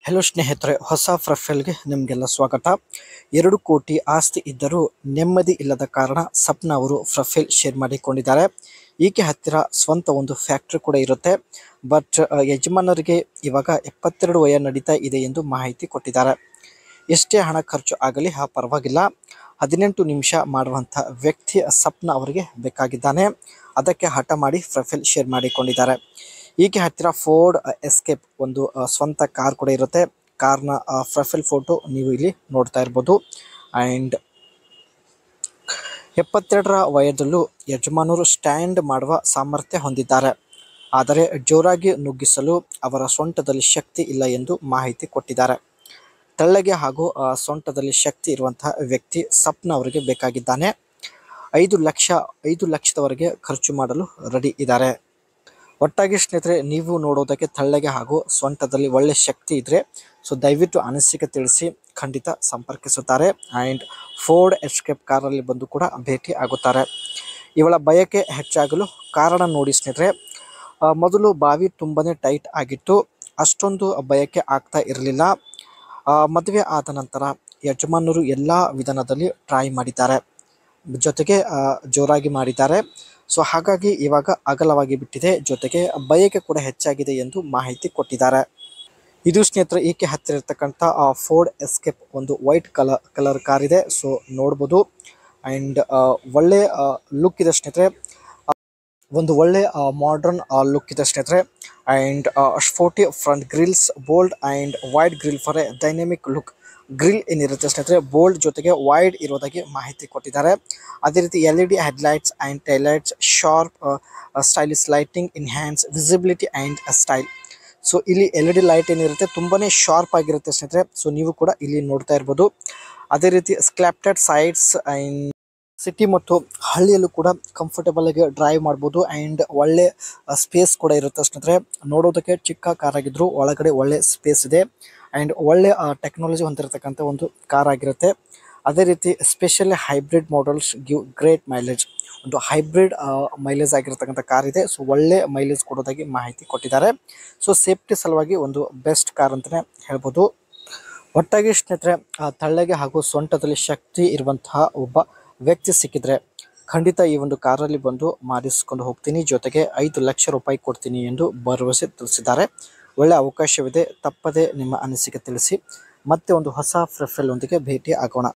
Hello ಸ್ನೇಹಿತರೆ, ಹೊಸ ಪ್ರೊಫೈಲ್ಗೆ ನಿಮಗೆಲ್ಲ ಸ್ವಾಗತ. 2 ಕೋಟಿ ಆಸ್ತಿ ಇದ್ದರೂ ನೆಮ್ಮದಿ ಇಲ್ಲದ ಕಾರಣ ಸಪ್ನಾ ಅವರು ಪ್ರೊಫೈಲ್ ಶೇರ್ ಮಾಡಿಕೊಂಡಿದ್ದಾರೆ. ಈಕೆ ಹತ್ತಿರ ಸ್ವಂತ ಒಂದು ಫ್ಯಾಕ್ಟ್ರಿ ಕೂಡ ಇರುತ್ತೆ. ಬಟ್ ಯಜಮಾನರಿಗೆ ಇವಾಗ 72 ವಯ ನಡೀತಾ ಇದೆ ಎಂದು ಮಾಹಿತಿ ಕೊಟ್ಟಿದ್ದಾರೆ. ಎಷ್ಟೇ ಹಣ ಖರ್ಚು ಆಗಲಿ ಪರವಾಗಿಲ್ಲ, 18 ನಿಮಿಷ ಮಾಡುವಂಥ ವ್ಯಕ್ತಿ ಸಪ್ನಾ ಅವರಿಗೆ ಬೇಕಾಗಿದ್ದಾನೆ. ಅದಕ್ಕೆ ಹಠ ಮಾಡಿ ಪ್ರೊಫೈಲ್ ಶೇರ್ ಮಾಡಿಕೊಂಡಿದ್ದಾರೆ. ಈಕೆ ಹತ್ತಿರ ಫೋರ್ಡ್ ಎಸ್ಕೇಪ್ ಒಂದು ಸ್ವಂತ ಕಾರ್ ಕೂಡ ಇರುತ್ತೆ. ಕಾರ್ನ ಪ್ರೊಫೈಲ್ ಫೋಟೋ ನೀವು ಇಲ್ಲಿ ನೋಡ್ತಾ ಇರ್ಬೋದು. ಆ್ಯಂಡ್ 72ರ ವಯದಲ್ಲೂ ಯಜಮಾನರು ಸ್ಟ್ಯಾಂಡ್ ಮಾಡುವ ಸಾಮರ್ಥ್ಯ ಹೊಂದಿದ್ದಾರೆ. ಆದರೆ ಜೋರಾಗಿ ನುಗ್ಗಿಸಲು ಅವರ ಸೊಂಟದಲ್ಲಿ ಶಕ್ತಿ ಇಲ್ಲ ಎಂದು ಮಾಹಿತಿ ಕೊಟ್ಟಿದ್ದಾರೆ. ತೆಳ್ಳಗೆ ಹಾಗೂ ಸೊಂಟದಲ್ಲಿ ಶಕ್ತಿ ಇರುವಂತಹ ವ್ಯಕ್ತಿ ಸಪ್ನಾ ಅವರಿಗೆ ಬೇಕಾಗಿದ್ದಾನೆ. 5 ಲಕ್ಷದವರೆಗೆ ಖರ್ಚು ಮಾಡಲು ರೆಡಿ ಇದ್ದಾರೆ. ಒಟ್ಟಾಗಿ ಸ್ನೇಹಿತರೆ, ನೀವು ನೋಡೋದಕ್ಕೆ ತೆಳ್ಳಗೆ ಹಾಗೂ ಸೊಂಟದಲ್ಲಿ ಒಳ್ಳೆ ಶಕ್ತಿ ಇದ್ದರೆ ದಯವಿಟ್ಟು ಅನಿಸಿಕೆ ತಿಳಿಸಿ, ಖಂಡಿತ ಸಂಪರ್ಕಿಸುತ್ತಾರೆ. ಆ್ಯಂಡ್ ಫೋರ್ಡ್ ಎಸ್ಕೇಪ್ ಕಾರಲ್ಲಿ ಬಂದು ಕೂಡ ಭೇಟಿ ಆಗುತ್ತಾರೆ. ಇವಳ ಬಯಕೆ ಹೆಚ್ಚಾಗಲು ಕಾರಣ ನೋಡಿ ಸ್ನೇಹಿತರೆ, ಮೊದಲು ಬಾವಿ ತುಂಬನೇ ಟೈಟ್ ಆಗಿತ್ತು, ಅಷ್ಟೊಂದು ಬಯಕೆ ಆಗ್ತಾ ಇರಲಿಲ್ಲ. ಮದುವೆ ಆದ ನಂತರ ಯಜಮಾನರು ಎಲ್ಲ ವಿಧಾನದಲ್ಲಿ ಟ್ರೈ ಮಾಡಿದ್ದಾರೆ, ಜೊತೆಗೆ ಜೋರಾಗಿ ಮಾಡಿದ್ದಾರೆ. ಹಾಗಾಗಿ ಇವಾಗ ಅಗಲವಾಗಿ ಬಿಟ್ಟಿದೆ, ಜೊತೆಗೆ ಬಯಕೆ ಕೂಡ ಹೆಚ್ಚಾಗಿದೆ ಎಂದು ಮಾಹಿತಿ ಕೊಟ್ಟಿದ್ದಾರೆ. ಇದು ಸ್ನೇಹಿತರೆ ಈಕೆ ಹತ್ತಿರ ಇರ್ತಕ್ಕಂಥ ಫೋರ್ಡ್ ಎಸ್ಕೇಪ್ ಒಂದು ವೈಟ್ ಕಲರ್ ಕಾರ್ ಇದೆ. ನೋಡ್ಬೋದು. ಆ್ಯಂಡ್ ಒಳ್ಳೆ ಲುಕ್ ಇದೆ ಸ್ನೇಹಿತರೆ, ಒಂದು ಒಳ್ಳೆ ಮಾಡರ್ನ್ ಲುಕ್ ಇದೆ ಸ್ನೇಹಿತರೆ. And 40 front grills, bold and wide grill for a dynamic look. Grill ಏನಿರುತ್ತೆ ಸ್ನೇಹಿತರೆ ಬೋಲ್ಡ್ ಜೊತೆಗೆ ವೈಡ್ ಇರೋದಾಗಿ ಮಾಹಿತಿ ಕೊಟ್ಟಿದ್ದಾರೆ. ಅದೇ ರೀತಿ LED headlights and taillights, sharp stylish lighting, enhance visibility and style. ಇಲ್ಲಿ LED ಲೈಟ್ ಏನಿರುತ್ತೆ ತುಂಬಾ ಶಾರ್ಪ್ ಆಗಿರುತ್ತೆ ಸ್ನೇಹಿತರೆ. ನೀವು ಕೂಡ ಇಲ್ಲಿ ನೋಡ್ತಾ ಇರ್ಬೋದು. ಅದೇ ರೀತಿ ಸ್ಕ್ಲಾಪ್ಟೆಡ್ ಸೈಡ್ಸ್ ಆ್ಯಂಡ್ ಸಿಟಿ ಮತ್ತು ಹಳ್ಳಿಯಲ್ಲೂ ಕೂಡ ಕಂಫರ್ಟಬಲ್ ಆಗಿ ಡ್ರೈವ್ ಮಾಡ್ಬೋದು. ಆ್ಯಂಡ್ ಒಳ್ಳೆ ಸ್ಪೇಸ್ ಕೂಡ ಇರುತ್ತೆ ಸ್ನೇಹಿತರೆ. ನೋಡೋದಕ್ಕೆ ಚಿಕ್ಕ ಕಾರ್ ಆಗಿದ್ರು ಒಳಗಡೆ ಒಳ್ಳೆ ಸ್ಪೇಸ್ ಇದೆ. ಆ್ಯಂಡ್ ಒಳ್ಳೆ ಟೆಕ್ನಾಲಜಿ ಹೊಂದಿರತಕ್ಕಂಥ ಒಂದು ಕಾರ್ ಆಗಿರುತ್ತೆ. ಅದೇ ರೀತಿ specially hybrid models give great mileage. ಒಂದು ಹೈಬ್ರಿಡ್ ಮೈಲೇಜ್ ಆಗಿರತಕ್ಕಂಥ ಕಾರ್ ಇದೆ. ಒಳ್ಳೆ ಮೈಲೇಜ್ ಕೊಡೋದಾಗಿ ಮಾಹಿತಿ ಕೊಟ್ಟಿದ್ದಾರೆ. ಸೇಫ್ಟಿ ಸಲುವಾಗಿ ಒಂದು ಬೆಸ್ಟ್ ಕಾರ್ ಅಂತಲೇ ಹೇಳ್ಬೋದು. ಒಟ್ಟಾಗಿ ಸ್ನೇಹಿತರೆ, ತೆಳ್ಳಗೆ ಹಾಗೂ ಸೊಂಟದಲ್ಲಿ ಶಕ್ತಿ ಇರುವಂತಹ ಒಬ್ಬ ವ್ಯಕ್ತಿ ಸಿಕ್ಕಿದ್ರೆ ಖಂಡಿತ ಈ ಒಂದು ಕಾರಲ್ಲಿ ಬಂದು ಮಾಡಿಸ್ಕೊಂಡು ಹೋಗ್ತೀನಿ, ಜೊತೆಗೆ 5 ಲಕ್ಷ ರೂಪಾಯಿ ಕೊಡ್ತೀನಿ ಎಂದು ಭರವಸೆ ತಿಳಿಸಿದ್ದಾರೆ. ಒಳ್ಳೆ ಅವಕಾಶವಿದೆ, ತಪ್ಪದೆ ನಿಮ್ಮ ಅನಿಸಿಕೆ ತಿಳಿಸಿ. ಮತ್ತೆ ಒಂದು ಹೊಸ ಪ್ರೊಫೈಲ್ ಒಂದಿಗೆ ಭೇಟಿ ಆಗೋಣ.